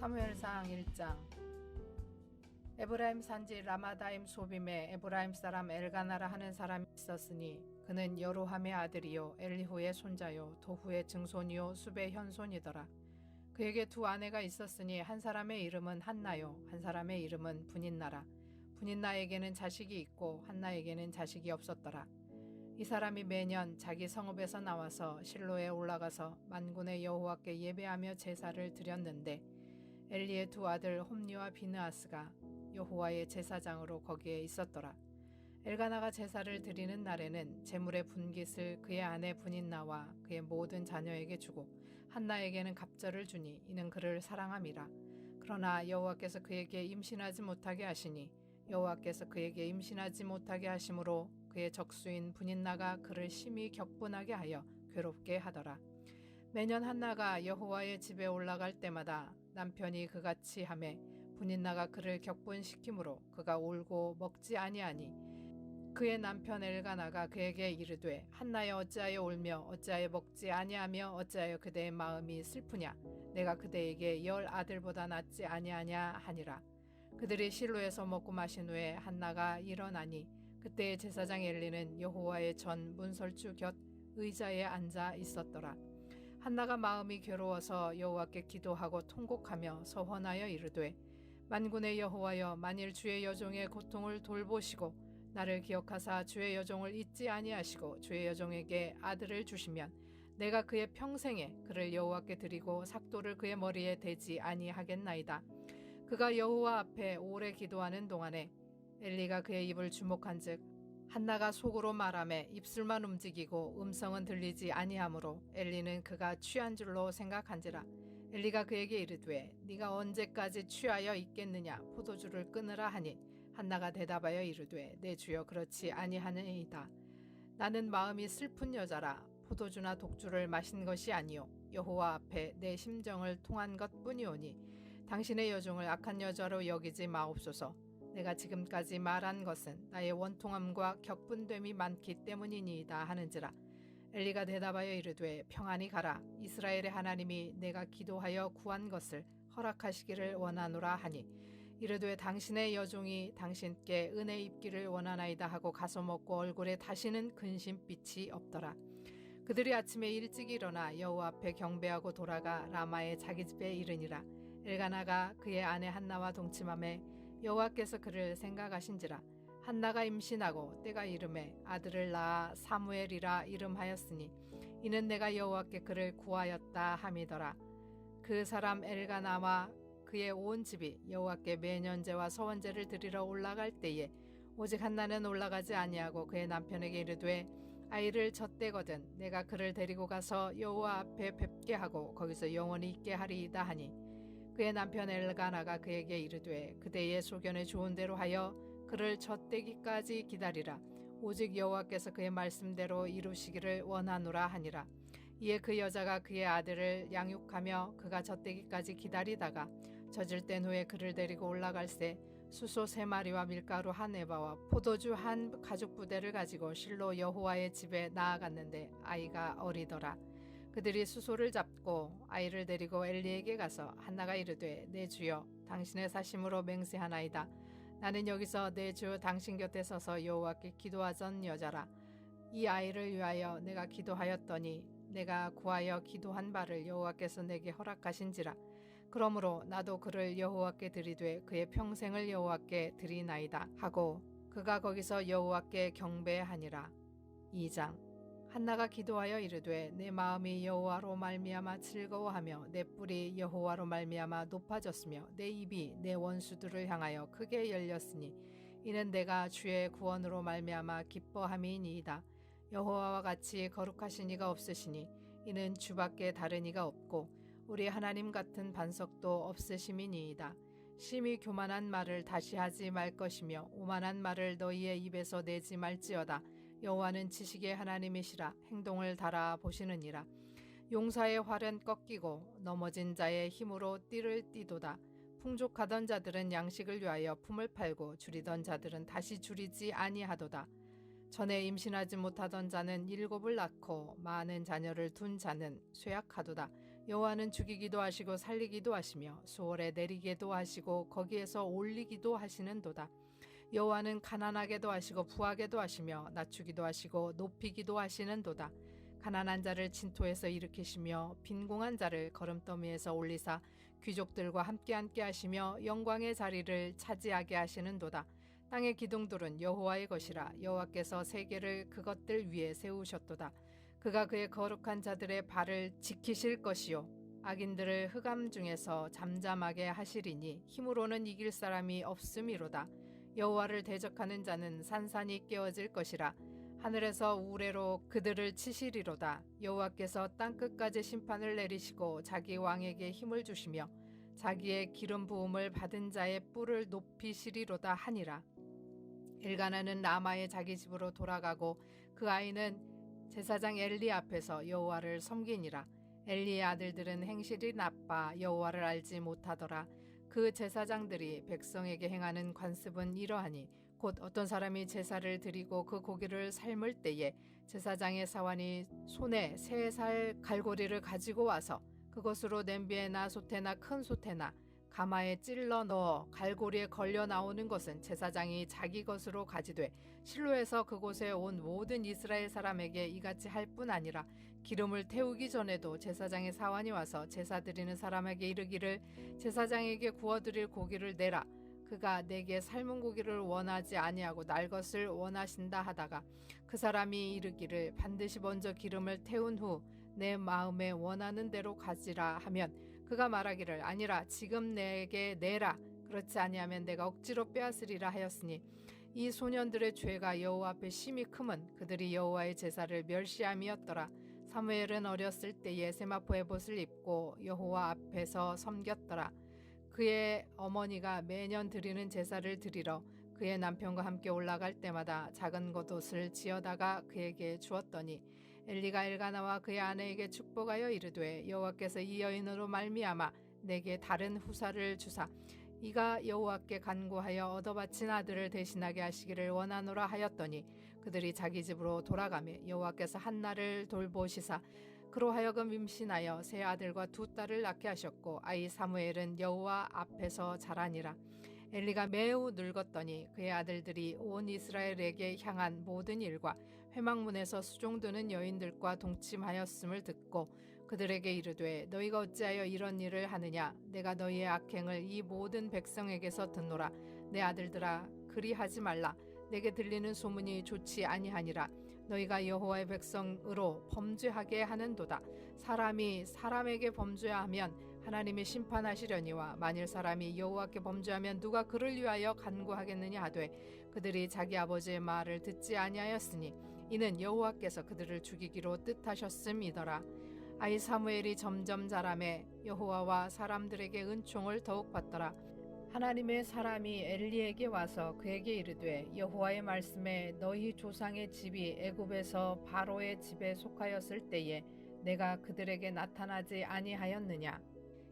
사무엘상 1장. 에브라임 산지 라마다임 소빔에 에브라임 사람 엘가나라 하는 사람이 있었으니 그는 여로함의 아들이요 엘리후의 손자요 도후의 증손이요 숲의 현손이더라. 그에게 두 아내가 있었으니 한 사람의 이름은 한나요 한 사람의 이름은 분인나라. 분인나에게는 자식이 있고 한나에게는 자식이 없었더라. 이 사람이 매년 자기 성읍에서 나와서 실로에 올라가서 만군의 여호와께 예배하며 제사를 드렸는데 엘리의 두 아들 홈니와 비느하스가 여호와의 제사장으로 거기에 있었더라. 엘가나가 제사를 드리는 날에는 제물의 분깃을 그의 아내 분인나와 그의 모든 자녀에게 주고 한나에게는 갑절을 주니 이는 그를 사랑함이라. 그러나 여호와께서 그에게 임신하지 못하게 하시니 여호와께서 그에게 임신하지 못하게 하심으로 그의 적수인 분인나가 그를 심히 격분하게 하여 괴롭게 하더라. 매년 한나가 여호와의 집에 올라갈 때마다 남편이 그같이 하매 분인나가 그를 격분시키므로 그가 울고 먹지 아니하니 그의 남편 엘가나가 그에게 이르되 한나여 어찌하여 울며 어찌하여 먹지 아니하며 어찌하여 그대의 마음이 슬프냐 내가 그대에게 10 아들보다 낫지 아니하냐 하니라. 그들이 실로에서 먹고 마신 후에 한나가 일어나니 그때의 제사장 엘리는 여호와의 전 문설주 곁 의자에 앉아 있었더라. 한나가 마음이 괴로워서 여호와께 기도하고 통곡하며 서원하여 이르되 만군의 여호와여 만일 주의 여종의 고통을 돌보시고 나를 기억하사 주의 여종을 잊지 아니하시고 주의 여종에게 아들을 주시면 내가 그의 평생에 그를 여호와께 드리고 삭도를 그의 머리에 대지 아니하겠나이다. 그가 여호와 앞에 오래 기도하는 동안에 엘리가 그의 입을 주목한즉 한나가 속으로 말하매 입술만 움직이고 음성은 들리지 아니하므로 엘리는 그가 취한 줄로 생각한지라. 엘리가 그에게 이르되 네가 언제까지 취하여 있겠느냐 포도주를 끊으라 하니 한나가 대답하여 이르되 내 주여 그렇지 아니하니이다. 나는 마음이 슬픈 여자라 포도주나 독주를 마신 것이 아니요 여호와 앞에 내 심정을 통한 것뿐이오니 당신의 여종을 악한 여자로 여기지 마옵소서. 내가 지금까지 말한 것은 나의 원통함과 격분됨이 많기 때문이니이다 하는지라. 엘리가 대답하여 이르되 평안히 가라. 이스라엘의 하나님이 내가 기도하여 구한 것을 허락하시기를 원하노라 하니 이르되 당신의 여종이 당신께 은혜 입기를 원하나이다 하고 가서 먹고 얼굴에 다시는 근심빛이 없더라. 그들이 아침에 일찍 일어나 여호와 앞에 경배하고 돌아가 라마의 자기 집에 이르니라. 엘가나가 그의 아내 한나와 동침하매 여호와께서 그를 생각하신지라. 한나가 임신하고 때가 이름에 아들을 낳아 사무엘이라 이름하였으니 이는 내가 여호와께 그를 구하였다 함이더라. 그 사람 엘가나와 그의 온 집이 여호와께 매년제와 서원제를 드리러 올라갈 때에 오직 한나는 올라가지 아니하고 그의 남편에게 이르되 아이를 젖대거든 내가 그를 데리고 가서 여호와 앞에 뵙게 하고 거기서 영원히 있게 하리이다 하니 그의 남편 엘가나가 그에게 이르되 그대의 소견에 좋은 대로 하여 그를 젖대기까지 기다리라. 오직 여호와께서 그의 말씀대로 이루시기를 원하노라 하니라. 이에 그 여자가 그의 아들을 양육하며 그가 젖대기까지 기다리다가 젖을 땐 후에 그를 데리고 올라갈새 수소 3마리와 밀가루 1에바와 포도주 1 가죽 부대를 가지고 실로 여호와의 집에 나아갔는데 아이가 어리더라. 그들이 수소를 잡고 아이를 데리고 엘리에게 가서 한나가 이르되 내 주여 당신의 사심으로 맹세하나이다. 나는 여기서 내 주 당신 곁에 서서 여호와께 기도하던 여자라. 이 아이를 위하여 내가 기도하였더니 내가 구하여 기도한 바를 여호와께서 내게 허락하신지라. 그러므로 나도 그를 여호와께 드리되 그의 평생을 여호와께 드리나이다 하고 그가 거기서 여호와께 경배하니라. 2장. 한나가 기도하여 이르되 내 마음이 여호와로 말미암아 즐거워하며 내 뿔이 여호와로 말미암아 높아졌으며 내 입이 내 원수들을 향하여 크게 열렸으니 이는 내가 주의 구원으로 말미암아 기뻐함이니이다. 여호와와 같이 거룩하신 이가 없으시니 이는 주밖에 다른 이가 없고 우리 하나님 같은 반석도 없으심이니이다. 심히 교만한 말을 다시 하지 말 것이며 오만한 말을 너희의 입에서 내지 말지어다. 여호와는 지식의 하나님이시라 행동을 달아 보시느니라. 용사의 활은 꺾이고 넘어진 자의 힘으로 띠를 띠도다. 풍족하던 자들은 양식을 위하여 품을 팔고 줄이던 자들은 다시 줄이지 아니하도다. 전에 임신하지 못하던 자는 7을 낳고 많은 자녀를 둔 자는 쇠약하도다. 여호와는 죽이기도 하시고 살리기도 하시며 수월에 내리게도 하시고 거기에서 올리기도 하시는도다. 여호와는 가난하게도 하시고 부하게도 하시며 낮추기도 하시고 높이기도 하시는도다. 가난한 자를 진토에서 일으키시며 빈궁한 자를 거름더미에서 올리사 귀족들과 함께 하시며 영광의 자리를 차지하게 하시는도다. 땅의 기둥들은 여호와의 것이라. 여호와께서 세계를 그것들 위에 세우셨도다. 그가 그의 거룩한 자들의 발을 지키실 것이요 악인들을 흑암 중에서 잠잠하게 하시리니 힘으로는 이길 사람이 없음이로다. 여호와를 대적하는 자는 산산이 깨어질 것이라. 하늘에서 우레로 그들을 치시리로다. 여호와께서 땅끝까지 심판을 내리시고 자기 왕에게 힘을 주시며 자기의 기름 부음을 받은 자의 뿔을 높이시리로다 하니라. 엘가나는 라마의 자기 집으로 돌아가고 그 아이는 제사장 엘리 앞에서 여호와를 섬기니라. 엘리의 아들들은 행실이 나빠 여호와를 알지 못하더라. 그 제사장들이 백성에게 행하는 관습은 이러하니 곧 어떤 사람이 제사를 드리고 그 고기를 삶을 때에 제사장의 사환이 손에 3살 갈고리를 가지고 와서 그것으로 냄비에나 솥에나 큰 솥에나 가마에 찔러 넣어 갈고리에 걸려 나오는 것은 제사장이 자기 것으로 가지되 실로에서 그곳에 온 모든 이스라엘 사람에게 이같이 할 뿐 아니라 기름을 태우기 전에도 제사장의 사환이 와서 제사 드리는 사람에게 이르기를 제사장에게 구워드릴 고기를 내라. 그가 내게 삶은 고기를 원하지 아니하고 날 것을 원하신다 하다가 그 사람이 이르기를 반드시 먼저 기름을 태운 후 내 마음에 원하는 대로 가지라 하면 그가 말하기를 아니라 지금 내게 내라. 그렇지 아니하면 내가 억지로 빼앗으리라 하였으니 이 소년들의 죄가 여호와 앞에 심히 크면 그들이 여호와의 제사를 멸시함이었더라. 사무엘은 어렸을 때에 세마포 에봇을 입고 여호와 앞에서 섬겼더라. 그의 어머니가 매년 드리는 제사를 드리러 그의 남편과 함께 올라갈 때마다 작은 겉옷을 지어다가 그에게 주었더니 엘리가 엘가나와 그의 아내에게 축복하여 이르되 여호와께서 이 여인으로 말미암아 내게 다른 후사를 주사 이가 여호와께 간구하여 얻어바친 아들을 대신하게 하시기를 원하노라 하였더니 그들이 자기 집으로 돌아가며 여호와께서 한나를 돌보시사 그로 하여금 임신하여 세 아들과 2딸을 낳게 하셨고 아이 사무엘은 여호와 앞에서 자라니라. 엘리가 매우 늙었더니 그의 아들들이 온 이스라엘에게 향한 모든 일과 회막문에서 수종드는 여인들과 동침하였음을 듣고 그들에게 이르되 너희가 어찌하여 이런 일을 하느냐. 내가 너희의 악행을 이 모든 백성에게서 듣노라. 내 아들들아 그리하지 말라. 내게 들리는 소문이 좋지 아니하니라. 너희가 여호와의 백성으로 범죄하게 하는도다. 사람이 사람에게 범죄하면 하나님이 심판하시려니와 만일 사람이 여호와께 범죄하면 누가 그를 위하여 간구하겠느냐 하되 그들이 자기 아버지의 말을 듣지 아니하였으니 이는 여호와께서 그들을 죽이기로 뜻하셨음이더라. 아이 사무엘이 점점 자라매 여호와와 사람들에게 은총을 더욱 받더라. 하나님의 사람이 엘리에게 와서 그에게 이르되 여호와의 말씀에 너희 조상의 집이 애굽에서 바로의 집에 속하였을 때에 내가 그들에게 나타나지 아니하였느냐.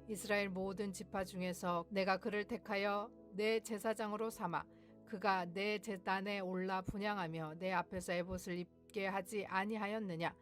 이스라엘 모든 지파 중에서 내가 그를 택하여 내 제사장으로 삼아 그가 내 제단에 올라 분향하며 내 앞에서 에봇을 입게 하지 아니하였느냐.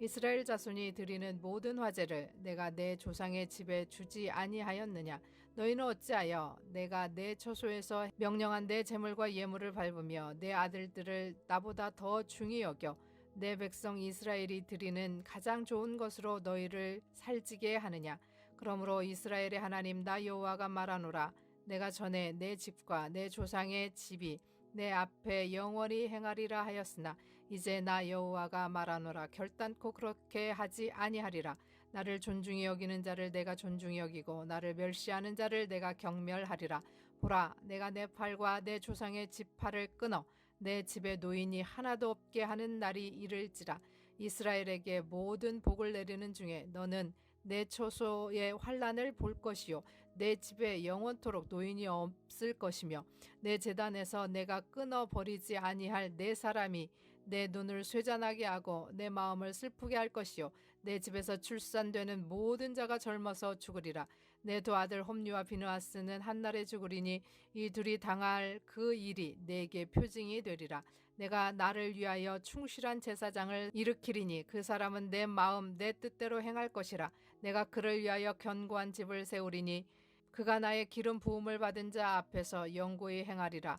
이스라엘 자손이 드리는 모든 화제를 내가 내 조상의 집에 주지 아니하였느냐. 너희는 어찌하여 내가 내 처소에서 명령한 내 제물과 예물을 밟으며 내 아들들을 나보다 더 중히 여겨 내 백성 이스라엘이 드리는 가장 좋은 것으로 너희를 살찌게 하느냐. 그러므로 이스라엘의 하나님 나 여호와가 말하노라. 내가 전에 내 집과 내 조상의 집이 내 앞에 영원히 행하리라 하였으나 이제 나 여호와가 말하노라. 결단코 그렇게 하지 아니하리라. 나를 존중히 여기는 자를 내가 존중히 여기고 나를 멸시하는 자를 내가 경멸하리라. 보라, 내가 내 팔과 내 조상의 집 팔을 끊어 내 집에 노인이 하나도 없게 하는 날이 이를지라. 이스라엘에게 모든 복을 내리는 중에 너는 내 처소의 환난을 볼 것이요 내 집에 영원토록 노인이 없을 것이며 내 제단에서 내가 끊어버리지 아니할 내 사람이 내 눈을 쇠잔하게 하고 내 마음을 슬프게 할 것이요 내 집에서 출산되는 모든 자가 젊어서 죽으리라. 내 두 아들 홈리와 비느하스는 한날에 죽으리니 이 둘이 당할 그 일이 내게 표징이 되리라. 내가 나를 위하여 충실한 제사장을 일으키리니 그 사람은 내 마음 내 뜻대로 행할 것이라. 내가 그를 위하여 견고한 집을 세우리니 그가 나의 기름 부음을 받은 자 앞에서 영구히 행하리라.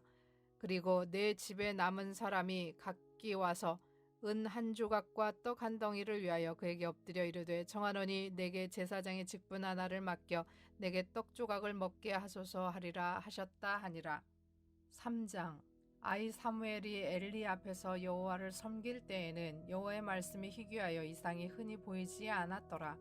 그리고 내 집에 남은 사람이 각기 와서 은 한 조각과 떡 한 덩이를 위하여 그에게 엎드려 이르되 청하노니 내게 제사장의 직분 하나를 맡겨 내게 떡 조각을 먹게 하소서 하리라 하셨다 하니라. 3장. 아이 사무엘이 엘리 앞에서 여호와를 섬길 때에는 여호와의 말씀이 희귀하여 이상이 흔히 보이지 않았더라.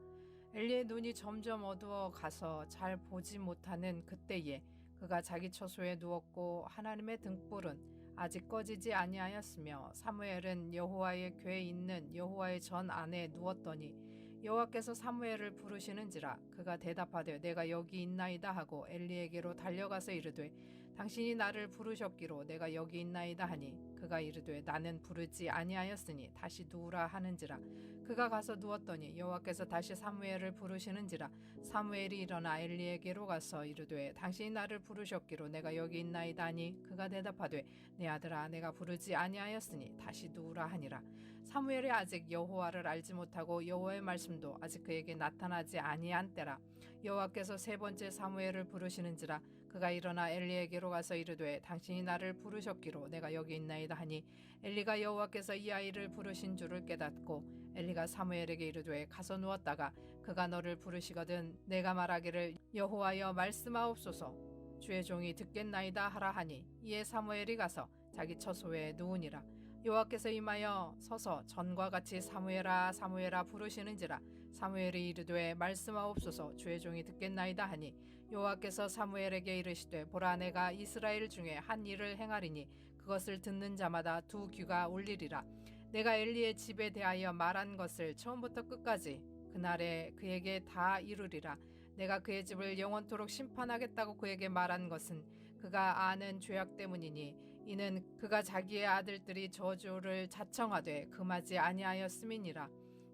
엘리의 눈이 점점 어두워 가서 잘 보지 못하는 그때에 그가 자기 처소에 누웠고 하나님의 등불은 아직 꺼지지 아니하였으며 사무엘은 여호와의 궤에 있는 여호와의 전 안에 누웠더니 여호와께서 사무엘을 부르시는지라. 그가 대답하되 내가 여기 있나이다 하고 엘리에게로 달려가서 이르되 당신이 나를 부르셨기로 내가 여기 있나이다 하니 그가 이르되 나는 부르지 아니하였으니 다시 누우라 하는지라. 그가 가서 누웠더니 여호와께서 다시 사무엘을 부르시는지라. 사무엘이 일어나 엘리에게로 가서 이르되 당신이 나를 부르셨기로 내가 여기 있나이다 하니 그가 대답하되 내 아들아 내가 부르지 아니하였으니 다시 누우라 하니라. 사무엘이 아직 여호와를 알지 못하고 여호와의 말씀도 아직 그에게 나타나지 아니한 때라. 여호와께서 세 번째 사무엘을 부르시는지라. 그가 일어나 엘리에게로 가서 이르되 당신이 나를 부르셨기로 내가 여기 있나이다 하니 엘리가 여호와께서 이 아이를 부르신 줄을 깨닫고 엘리가 사무엘에게 이르되 가서 누웠다가 그가 너를 부르시거든 내가 말하기를 여호와여 말씀하옵소서 주의 종이 듣겠나이다 하라 하니 이에 사무엘이 가서 자기 처소에 누우니라. 여호와께서 임하여 서서 전과 같이 사무엘아 사무엘아 부르시는지라. 사무엘이 이르되 말씀하옵소서 주의 종이 듣겠나이다 하니 여호와께서 사무엘에게 이르시되 보라 내가 이스라엘 중에 한 일을 행하리니 그것을 듣는 자마다 두 귀가 울리리라. 내가 엘리의 집에 대하여 말한 것을 처음부터 끝까지 그날에 그에게 다 이루리라. 내가 그의 집을 영원토록 심판하겠다고 그에게 말한 것은 그가 아는 죄악 때문이니 이는 그가 자기의 아들들이 저주를 자청하되 금하지 아니하였음이니라.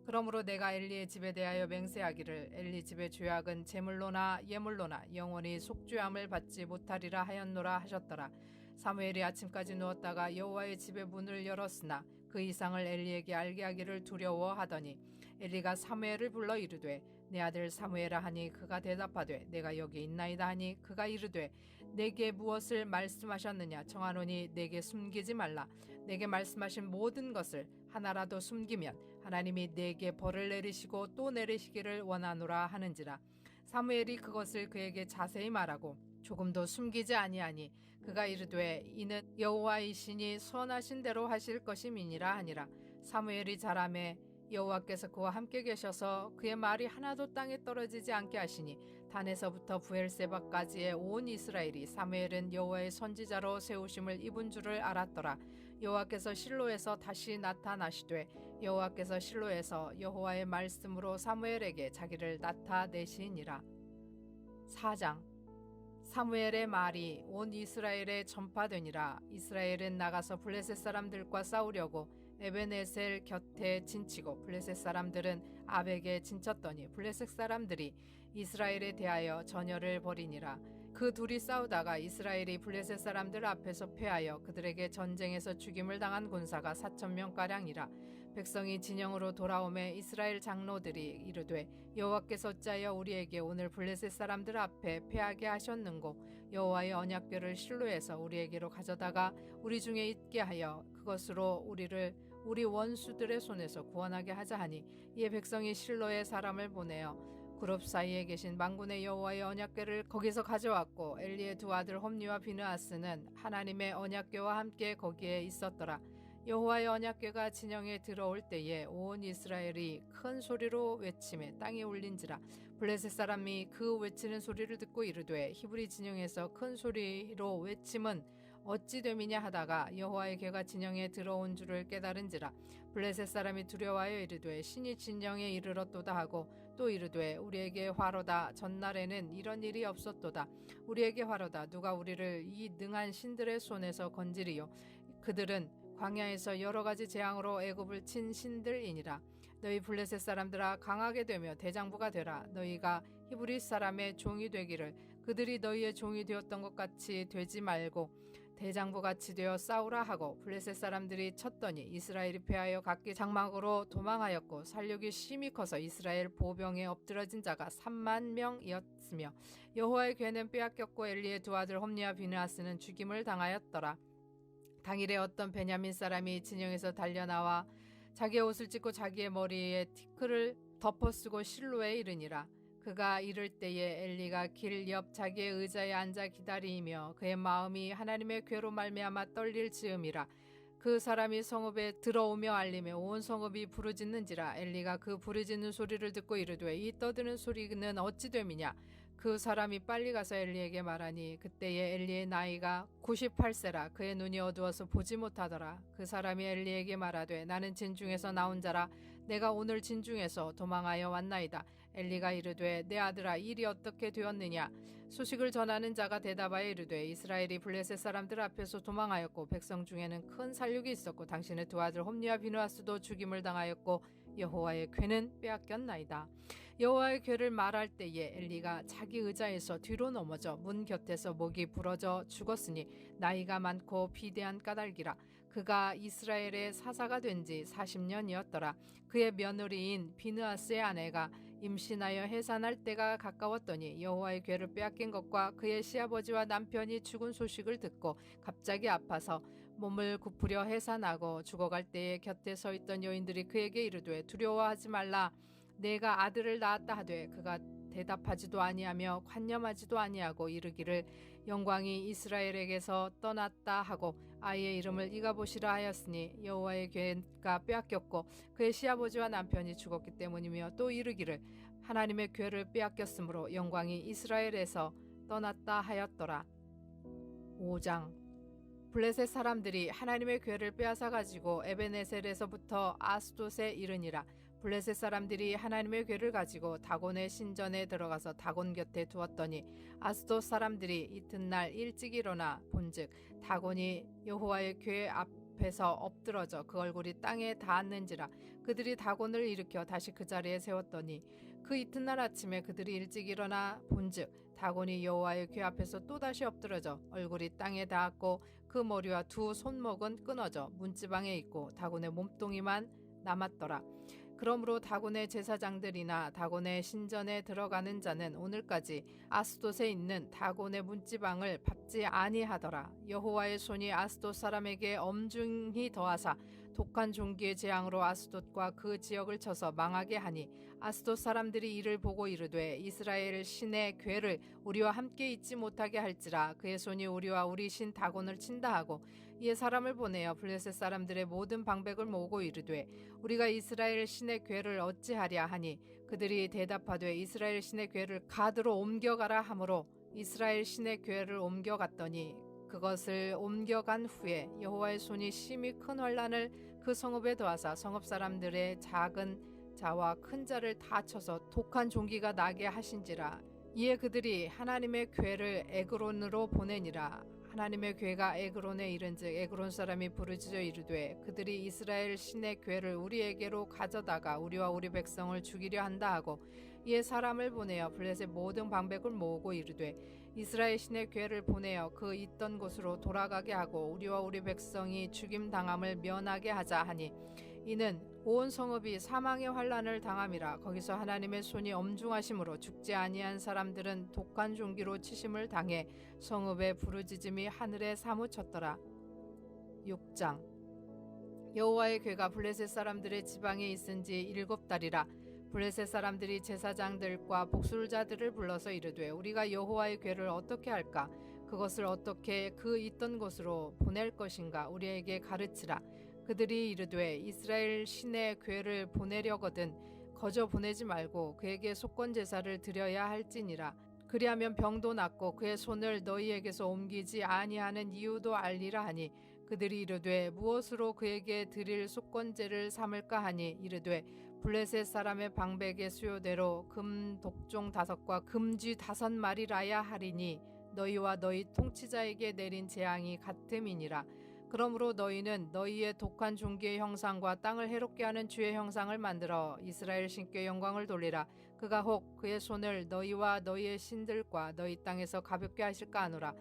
그러므로 내가 엘리의 집에 대하여 맹세하기를 엘리 집의 죄악은 제물로나 예물로나 영원히 속죄함을 받지 못하리라 하였노라 하셨더라. 사무엘이 아침까지 누웠다가 여호와의 집의 문을 열었으나 그 이상을 엘리에게 알게 하기를 두려워하더니 엘리가 사무엘을 불러 이르되 내 아들 사무엘아 하니 그가 대답하되 내가 여기 있나이다 하니 그가 이르되 내게 무엇을 말씀하셨느냐 청하노니 내게 숨기지 말라. 내게 말씀하신 모든 것을 하나라도 숨기면 하나님이 내게 벌을 내리시고 또 내리시기를 원하노라 하는지라. 사무엘이 그것을 그에게 자세히 말하고 조금도 숨기지 아니하니 그가 이르되 이는 여호와이시니 선하신 대로 하실 것임이니라 하니라. 사무엘이 자라매 여호와께서 그와 함께 계셔서 그의 말이 하나도 땅에 떨어지지 않게 하시니 단에서부터 부엘세바까지의 온 이스라엘이 사무엘은 여호와의 선지자로 세우심을 입은 줄을 알았더라. 여호와께서 실로에서 다시 나타나시되 여호와께서 실로에서 여호와의 말씀으로 사무엘에게 자기를 나타내시니라. 4장. 사무엘의 말이 온 이스라엘에 전파되니라. 이스라엘은 나가서 블레셋 사람들과 싸우려고 에베네셀 곁에 진치고 블레셋 사람들은 아벡에 진쳤더니 블레셋 사람들이 이스라엘에 대하여 전열을 벌이니라. 그 둘이 싸우다가 이스라엘이 블레셋 사람들 앞에서 패하여 그들에게 전쟁에서 죽임을 당한 군사가 4,000명가량이라. 백성이 진영으로 돌아오매 이스라엘 장로들이 이르되 여호와께서 어찌하여 우리에게 오늘 블레셋 사람들 앞에 패하게 하셨는고 여호와의 언약궤를 실로에서 우리에게로 가져다가 우리 중에 있게 하여 그것으로 우리를 우리 원수들의 손에서 구원하게 하자 하니 이에 백성이 실로에 사람을 보내어 그룹 사이에 계신 만군의 여호와의 언약궤를 거기서 가져왔고 엘리의 두 아들 홈니와 비느하스는 하나님의 언약궤와 함께 거기에 있었더라. 여호와의 언약궤가 진영에 들어올 때에 온 이스라엘이 큰 소리로 외치매 땅이 울린지라. 블레셋 사람이 그 외치는 소리를 듣고 이르되 히브리 진영에서 큰 소리로 외침은 어찌 됨이냐 하다가 여호와의 궤가 진영에 들어온 줄을 깨달은지라. 블레셋 사람이 두려워하여 이르되 신이 진영에 이르렀도다 하고 또 이르되 우리에게 화로다. 전날에는 이런 일이 없었도다. 우리에게 화로다. 누가 우리를 이 능한 신들의 손에서 건지리요. 그들은 광야에서 여러 가지 재앙으로 애굽을 친 신들이니라. 너희 블레셋 사람들아 강하게 되며 대장부가 되라. 너희가 히브리 사람의 종이 되기를 그들이 너희의 종이 되었던 것 같이 되지 말고 대장부 같이 되어 싸우라 하고 블레셋 사람들이 쳤더니 이스라엘이 패하여 각기 장막으로 도망하였고 살육이 심히 커서 이스라엘 보병에 엎드러진 자가 3만 명이었으며 여호와의 괴는 빼앗겼고 엘리의 두 아들 홈리와 비느하스는 죽임을 당하였더라. 당일에 어떤 베냐민 사람이 진영에서 달려나와 자기의 옷을 찢고 자기의 머리에 티끌을 덮어쓰고 실로에 이르니라. 그가 이를 때에 엘리가 길 옆 자기의 의자에 앉아 기다리며 그의 마음이 하나님의 괴로 말미암아 떨릴 즈음이라. 그 사람이 성읍에 들어오며 알리며 온 성읍이 부르짖는지라. 엘리가 그 부르짖는 소리를 듣고 이르되 이 떠드는 소리는 어찌 됨이냐. 그 사람이 빨리 가서 엘리에게 말하니 그때에 엘리의 나이가 98세라. 그의 눈이 어두워서 보지 못하더라. 그 사람이 엘리에게 말하되 나는 진중에서 나온 자라. 내가 오늘 진중에서 도망하여 왔나이다. 엘리가 이르되 내 아들아 일이 어떻게 되었느냐. 소식을 전하는 자가 대답하여 이르되 이스라엘이 블레셋 사람들 앞에서 도망하였고 백성 중에는 큰 살육이 있었고 당신의 두 아들 홈리와 비느하스도 죽임을 당하였고 여호와의 괴는 빼앗겼나이다. 여호와의 괴를 말할 때에 엘리가 자기 의자에서 뒤로 넘어져 문 곁에서 목이 부러져 죽었으니 나이가 많고 비대한 까닭이라. 그가 이스라엘의 사사가 된 지 40년이었더라. 그의 며느리인 비느하스의 아내가 임신하여 해산할 때가 가까웠더니 여호와의 괴를 빼앗긴 것과 그의 시아버지와 남편이 죽은 소식을 듣고 갑자기 아파서 몸을 굽으려 해산하고 죽어갈 때에 곁에 서 있던 여인들이 그에게 이르되 두려워하지 말라. 내가 아들을 낳았다 하되 그가 대답하지도 아니하며 관념하지도 아니하고 이르기를 영광이 이스라엘에게서 떠났다 하고 아이의 이름을 이가보시라 하였으니 여호와의 괴가 빼앗겼고 그의 시아버지와 남편이 죽었기 때문이며 또 이르기를 하나님의 괴를 빼앗겼으므로 영광이 이스라엘에서 떠났다 하였더라. 5장. 블레셋 사람들이 하나님의 괴를 빼앗아 가지고 에베네셀에서부터 아스돗에 이르니라. 블레셋 사람들이 하나님의 괴를 가지고 다곤의 신전에 들어가서 다곤 곁에 두었더니 아스돗 사람들이 이튿날 일찍 일어나 본즉 다곤이 여호와의 괴 앞에서 엎드러져 그 얼굴이 땅에 닿았는지라. 그들이 다곤을 일으켜 다시 그 자리에 세웠더니 그 이튿날 아침에 그들이 일찍 일어나 본즉 다곤이 여호와의 괴 앞에서 또다시 엎드러져 얼굴이 땅에 닿았고 그 머리와 두 손목은 끊어져 문지방에 있고 다곤의 몸뚱이만 남았더라. 그러므로 다곤의 제사장들이나 다곤의 신전에 들어가는 자는 오늘까지 아스돗에 있는 다곤의 문지방을 밟지 아니하더라. 여호와의 손이 아스돗 사람에게 엄중히 더하사 독한 종기의 재앙으로 아스돗과 그 지역을 쳐서 망하게 하니 아스돗 사람들이 이를 보고 이르되 이스라엘 신의 괴를 우리와 함께 있지 못하게 할지라. 그의 손이 우리와 우리 신 다곤을 친다 하고 이에 사람을 보내어 블레셋 사람들의 모든 방백을 모으고 이르되 우리가 이스라엘 신의 괴를 어찌하랴 하니 그들이 대답하되 이스라엘 신의 괴를 가드로 옮겨가라 하므로 이스라엘 신의 괴를 옮겨갔더니 그것을 옮겨간 후에 여호와의 손이 심히 큰 환난을 그 성읍에 더하사 성읍 사람들의 작은 자와 큰 자를 다 쳐서 독한 종기가 나게 하신지라. 이에 그들이 하나님의 괴를 에그론으로 보내니라. 하나님의 괴가 에그론에 이른즉 에그론 사람이 부르짖어 이르되 그들이 이스라엘 신의 괴를 우리에게로 가져다가 우리와 우리 백성을 죽이려 한다 하고 이에 사람을 보내어 블레셋 모든 방백을 모으고 이르되 이스라엘 신의 괴를 보내어 그 있던 곳으로 돌아가게 하고 우리와 우리 백성이 죽임 당함을 면하게 하자 하니 이는 온 성읍이 사망의 환난을 당함이라. 거기서 하나님의 손이 엄중하심으로 죽지 아니한 사람들은 독한 종기로 치심을 당해 성읍의 부르짖음이 하늘에 사무쳤더라. 6장. 여호와의 괴가 블레셋 사람들의 지방에 있은지 7달이라. 블레셋 사람들이 제사장들과 복술자들을 불러서 이르되 우리가 여호와의 괴를 어떻게 할까? 그것을 어떻게 그 있던 곳으로 보낼 것인가? 우리에게 가르치라. 그들이 이르되 이스라엘 신의 괴를 보내려거든 거저 보내지 말고 그에게 속건 제사를 드려야 할지니라. 그리하면 병도 낫고 그의 손을 너희에게서 옮기지 아니하는 이유도 알리라 하니 그들이 이르되 무엇으로 그에게 드릴 속건제를 삼을까 하니 이르되 블레셋 사람의 방백의 수요대로 금 독종 5과 금쥐 5마리라야 하리니 너희와 너희 통치자에게 내린 재앙이 같음이니라. 그러므로 너희는 너희의 독한 종기의 형상과 땅을 해롭게 하는 주의 형상을 만들어 이스라엘 신께 영광을 돌리라. 그가 혹 그의 손을 너희와 너희의 신들과 너희 땅에서 가볍게 하실까 하노라.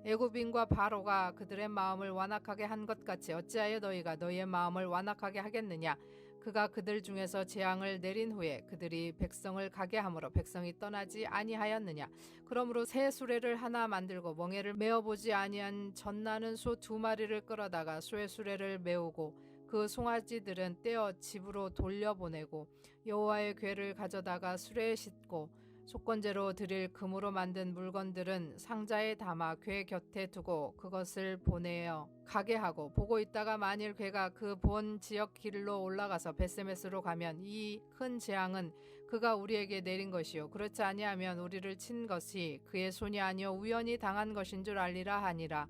애굽인과 바로가 그들의 마음을 완악하게 한 것 같이 어찌하여 너희가 너희의 마음을 완악하게 하겠느냐. 그가 그들 중에서 재앙을 내린 후에 그들이 백성을 가게 함으로 백성이 떠나지 아니하였느냐. 그러므로 새 수레를 하나 만들고 멍에를 메어보지 아니한 젖나는 소 2마리를 끌어다가 소의 수레를 메우고 그 송아지들은 떼어 집으로 돌려보내고 여호와의 궤를 가져다가 수레에 싣고 속건제로 드릴 금으로 만든 물건들은 상자에 담아 궤 곁에 두고 그것을 보내어 가게 하고 보고 있다가 만일 궤가 그 본 지역 길로 올라가서 베세메스로 가면 이 큰 재앙은 그가 우리에게 내린 것이요 그렇지 아니하면 우리를 친 것이 그의 손이 아니요 우연히 당한 것인 줄 알리라 하니라.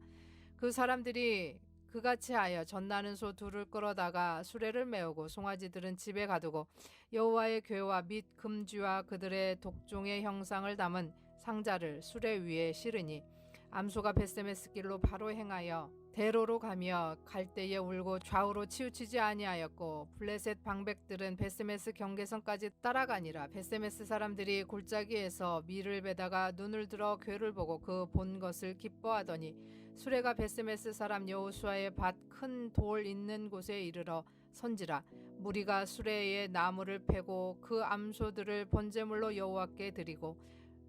그 사람들이 그같이 하여 젖나는 소 2를 끌어다가 수레를 메우고 송아지들은 집에 가두고 여호와의 궤와 및 금쥐와 그들의 독종의 형상을 담은 상자를 수레 위에 실으니 암소가 베세메스 길로 바로 행하여 대로로 가며 갈대에 울고 좌우로 치우치지 아니하였고 블레셋 방백들은 베세메스 경계선까지 따라가니라. 베세메스 사람들이 골짜기에서 밀을 베다가 눈을 들어 궤를 보고 그 본 것을 기뻐하더니 수레가 베세메스 사람 여호수아의 밭 큰 돌 있는 곳에 이르러 선지라. 무리가 수레에 나무를 패고 그 암소들을 번제물로 여호와께 드리고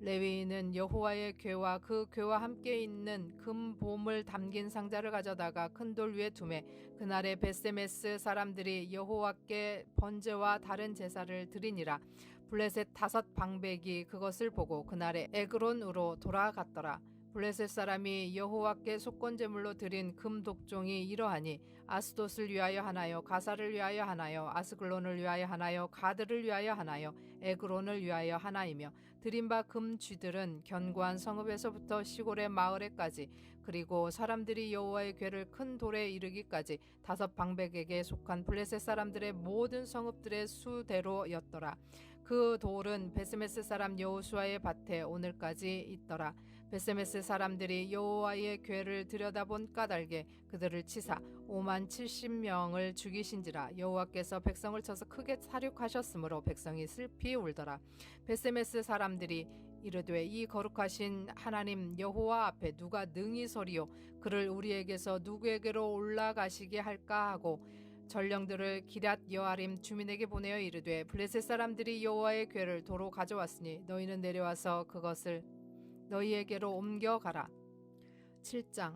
레위인은 여호와의 궤와 그 궤와 함께 있는 금봄을 담긴 상자를 가져다가 큰 돌 위에 두매 그날에 베세메스 사람들이 여호와께 번제와 다른 제사를 드리니라. 블레셋 5 방백이 그것을 보고 그날에 에그론으로 돌아갔더라. 블레셋 사람이 여호와께 속건제물로 드린 금 독종이 이러하니 아스돗을 위하여 하나요, 가사를 위하여 하나요, 아스글론을 위하여 하나요, 가드를 위하여 하나요, 에그론을 위하여 하나이며 드린 바 금 쥐들은 견고한 성읍에서부터 시골의 마을에까지 그리고 사람들이 여호와의 궤를 큰 돌에 이르기까지 5 방백에게 속한 블레셋 사람들의 모든 성읍들의 수대로였더라. 그 돌은 베세메스 사람 여호수아의 밭에 오늘까지 있더라. 베세메스 사람들이 여호와의 궤를 들여다본 까닭에 그들을 치사 50,070명을 죽이신지라. 여호와께서 백성을 쳐서 크게 사륙하셨으므로 백성이 슬피 울더라. 베세메스 사람들이 이르되 이 거룩하신 하나님 여호와 앞에 누가 능히 서리요 그를 우리에게서 누구에게로 올라가시게 할까 하고 전령들을 기럇 여아림 주민에게 보내어 이르되 블레셋 사람들이 여호와의 궤를 도로 가져왔으니 너희는 내려와서 그것을 너희에게로 옮겨가라. 7장.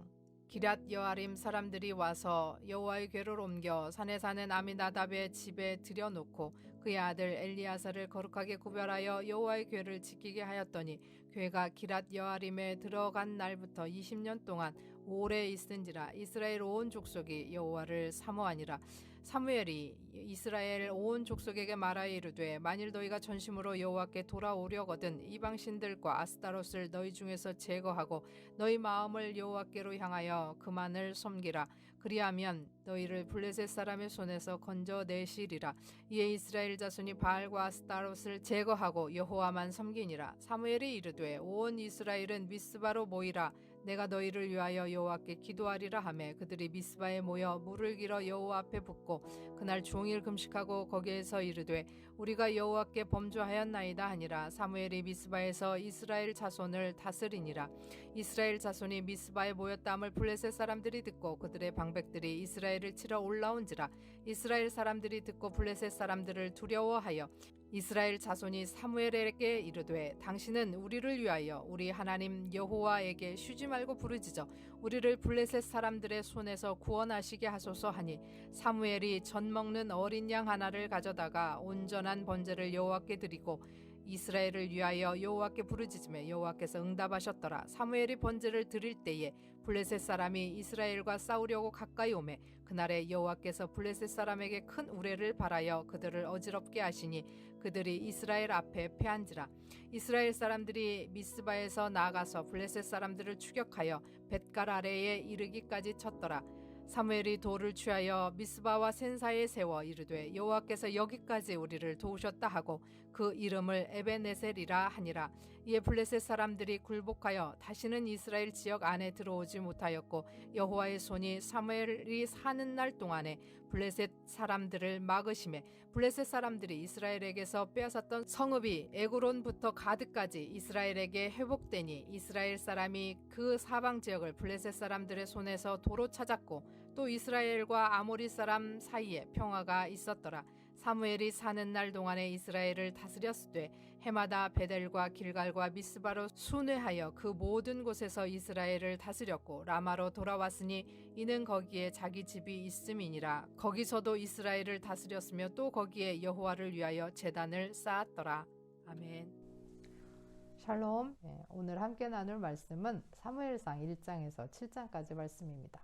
기럇 여아림 사람들이 와서 여호와의 궤를 옮겨 산에 사는 아미나답의 집에 들여놓고 그의 아들 엘리야사를 거룩하게 구별하여 여호와의 궤를 지키게 하였더니 궤가 기럇 여아림에 들어간 날부터 20년 동안 오래 있은지라. 이스라엘 온 족속이 여호와를 사모하니라. 사무엘이 이스라엘 온 족속에게 말하여 이르되 만일 너희가 전심으로 여호와께 돌아오려거든 이방 신들과 아스타롯을 너희 중에서 제거하고 너희 마음을 여호와께로 향하여 그만을 섬기라. 그리하면 너희를 블레셋 사람의 손에서 건져내시리라. 이에 이스라엘 자손이 바알과 아스타롯을 제거하고 여호와만 섬기니라. 사무엘이 이르되 온 이스라엘은 미스바로 모이라. 내가 너희를 위하여 여호와께 기도하리라 하매 그들이 미스바에 모여 물을 길어 여호와 앞에 붓고 그날 종일 금식하고 거기에서 이르되 우리가 여호와께 범죄하였나이다 하니라. 사무엘이 미스바에서 이스라엘 자손을 다스리니라. 이스라엘 자손이 미스바에 모였다함을 블레셋 사람들이 듣고 그들의 방백들이 이스라엘을 치러 올라온지라. 이스라엘 사람들이 듣고 블레셋 사람들을 두려워하여 이스라엘 자손이 사무엘에게 이르되 당신은 우리를 위하여 우리 하나님 여호와에게 쉬지 말고 부르짖어 우리를 블레셋 사람들의 손에서 구원하시게 하소서 하니 사무엘이 젖 먹는 어린 양 하나를 가져다가 온전한 번제를 여호와께 드리고 이스라엘을 위하여 여호와께 부르짖으며 여호와께서 응답하셨더라. 사무엘이 번제를 드릴 때에 블레셋 사람이 이스라엘과 싸우려고 가까이 오매 그날에 여호와께서 블레셋 사람에게 큰 우레를 발하여 그들을 어지럽게 하시니 그들이 이스라엘 앞에 패한지라. 이스라엘 사람들이 미스바에서 나아가서 블레셋 사람들을 추격하여 벳갈 아래에 이르기까지 쳤더라. 사무엘이 돌을 취하여 미스바와 센사에 세워 이르되 여호와께서 여기까지 우리를 도우셨다 하고 그 이름을 에베네셀이라 하니라. 이에 블레셋 사람들이 굴복하여 다시는 이스라엘 지역 안에 들어오지 못하였고 여호와의 손이 사무엘이 사는 날 동안에 블레셋 사람들을 막으심에 블레셋 사람들이 이스라엘에게서 빼앗았던 성읍이 에그론부터 가드까지 이스라엘에게 회복되니 이스라엘 사람이 그 사방 지역을 블레셋 사람들의 손에서 도로 찾았고 또 이스라엘과 아모리 사람 사이에 평화가 있었더라. 사무엘이 사는 날 동안에 이스라엘을 다스렸으되 해마다 베델과 길갈과 미스바로 순회하여 그 모든 곳에서 이스라엘을 다스렸고 라마로 돌아왔으니 이는 거기에 자기 집이 있음이니라. 거기서도 이스라엘을 다스렸으며 또 거기에 여호와를 위하여 제단을 쌓았더라. 아멘. 샬롬. 오늘 함께 나눌 말씀은 사무엘상 1장에서 7장까지 말씀입니다.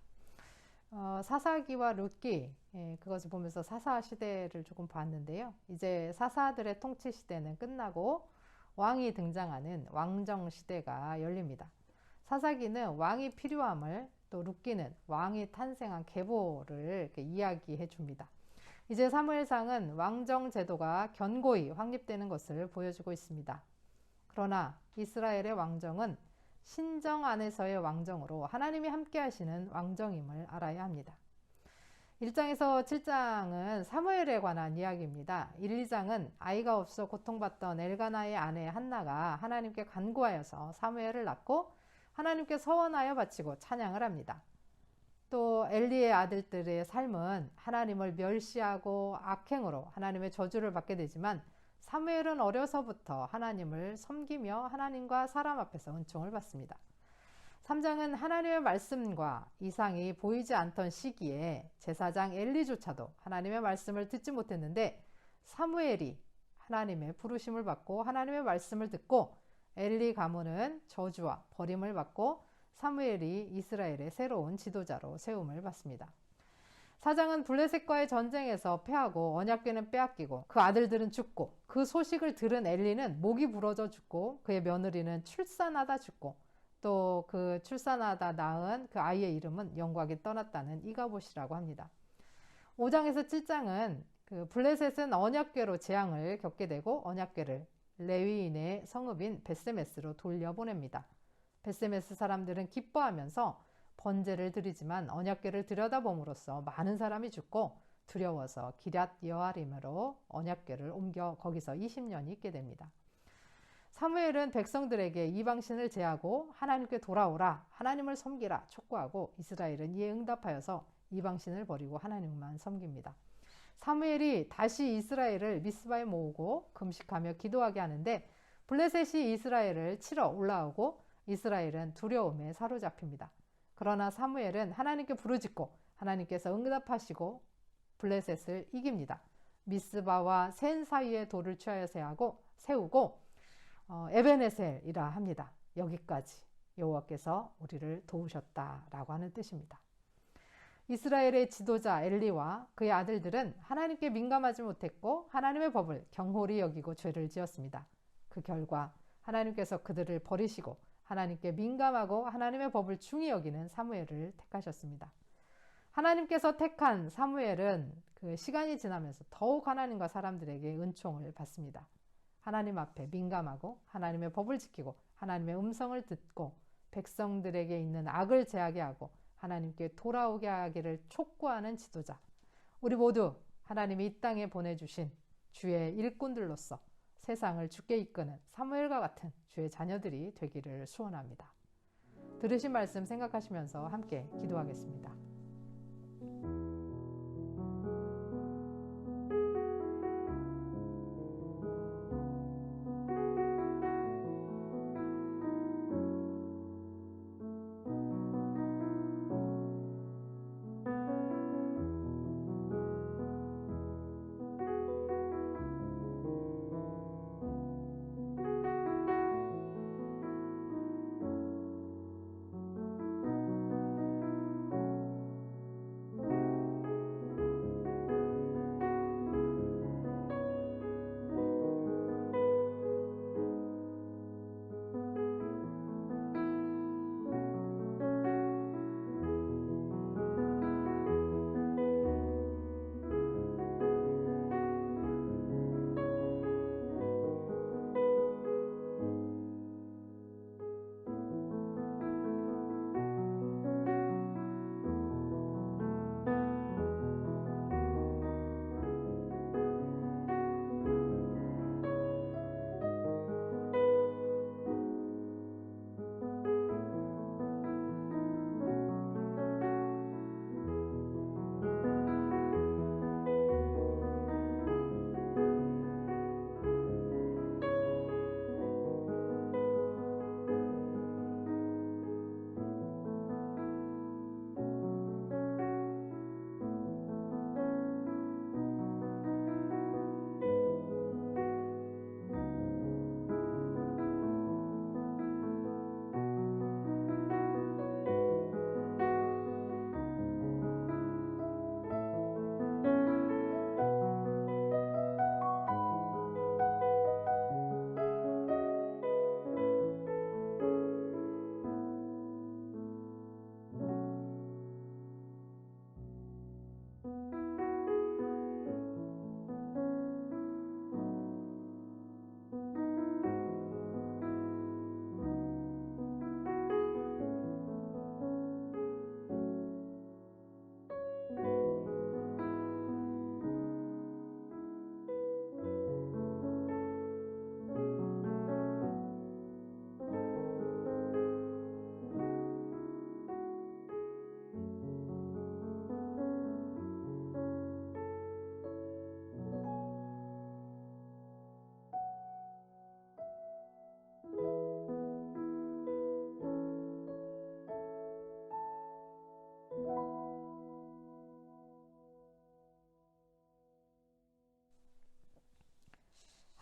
사사기와 룻기, 그것을 보면서 사사 시대를 조금 봤는데요. 이제 사사들의 통치 시대는 끝나고 왕이 등장하는 왕정 시대가 열립니다. 사사기는 왕이 필요함을, 또 룻기는 왕이 탄생한 계보를 이야기해 줍니다. 이제 사무엘상은 왕정 제도가 견고히 확립되는 것을 보여주고 있습니다. 그러나 이스라엘의 왕정은 신정 안에서의 왕정으로 하나님이 함께 하시는 왕정임을 알아야 합니다. 1장에서 7장은 사무엘에 관한 이야기입니다. 1, 2장은 아이가 없어 고통받던 엘가나의 아내 한나가 하나님께 간구하여서 사무엘을 낳고 하나님께 서원하여 바치고 찬양을 합니다. 또 엘리의 아들들의 삶은 하나님을 멸시하고 악행으로 하나님의 저주를 받게 되지만 사무엘은 어려서부터 하나님을 섬기며 하나님과 사람 앞에서 은총을 받습니다. 3장은 하나님의 말씀과 이상이 보이지 않던 시기에 제사장 엘리조차도 하나님의 말씀을 듣지 못했는데 사무엘이 하나님의 부르심을 받고 하나님의 말씀을 듣고 엘리 가문은 저주와 버림을 받고 사무엘이 이스라엘의 새로운 지도자로 세움을 받습니다. 4장은 블레셋과의 전쟁에서 패하고 언약궤는 빼앗기고 그 아들들은 죽고 그 소식을 들은 엘리는 목이 부러져 죽고 그의 며느리는 출산하다 죽고 또 그 출산하다 낳은 그 아이의 이름은 영광이 떠났다는 이가봇이라고 합니다. 5장에서 7장은 그 블레셋은 언약궤로 재앙을 겪게 되고 언약궤를 레위인의 성읍인 벳세메스로 돌려보냅니다. 벳세메스 사람들은 기뻐하면서 번제를 드리지만 언약궤를 들여다봄으로써 많은 사람이 죽고 두려워서 기럇 여아림으로 언약궤를 옮겨 거기서 20년이 있게 됩니다. 사무엘은 백성들에게 이방신을 제하고 하나님께 돌아오라, 하나님을 섬기라 촉구하고 이스라엘은 이에 응답하여서 이방신을 버리고 하나님만 섬깁니다. 사무엘이 다시 이스라엘을 미스바에 모으고 금식하며 기도하게 하는데 블레셋이 이스라엘을 치러 올라오고 이스라엘은 두려움에 사로잡힙니다. 그러나 사무엘은 하나님께 부르짖고 하나님께서 응답하시고 블레셋을 이깁니다. 미스바와 센 사이에 돌을 취하여 세우고 에베네셀이라 합니다. 여기까지 여호와께서 우리를 도우셨다라고 하는 뜻입니다. 이스라엘의 지도자 엘리와 그의 아들들은 하나님께 민감하지 못했고 하나님의 법을 경홀히 여기고 죄를 지었습니다. 그 결과 하나님께서 그들을 버리시고 하나님께 민감하고 하나님의 법을 중히 여기는 사무엘을 택하셨습니다. 하나님께서 택한 사무엘은 그 시간이 지나면서 더욱 하나님과 사람들에게 은총을 받습니다. 하나님 앞에 민감하고 하나님의 법을 지키고 하나님의 음성을 듣고 백성들에게 있는 악을 제하게 하고 하나님께 돌아오게 하기를 촉구하는 지도자. 우리 모두 하나님이 이 땅에 보내주신 주의 일꾼들로서 세상을 주께 이끄는 사무엘과 같은 주의 자녀들이 되기를 소원합니다. 들으신 말씀 생각하시면서 함께 기도하겠습니다.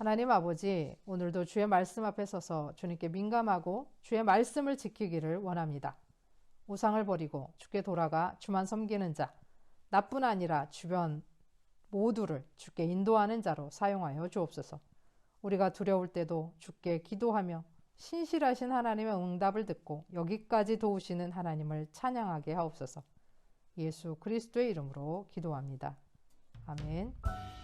하나님 아버지, 오늘도 주의 말씀 앞에 서서 주님께 민감하고 주의 말씀을 지키기를 원합니다. 우상을 버리고 주께 돌아가 주만 섬기는 자, 나뿐 아니라 주변 모두를 주께 인도하는 자로 사용하여 주옵소서. 우리가 두려울 때도 주께 기도하며 신실하신 하나님의 응답을 듣고 여기까지 도우시는 하나님을 찬양하게 하옵소서. 예수 그리스도의 이름으로 기도합니다. 아멘.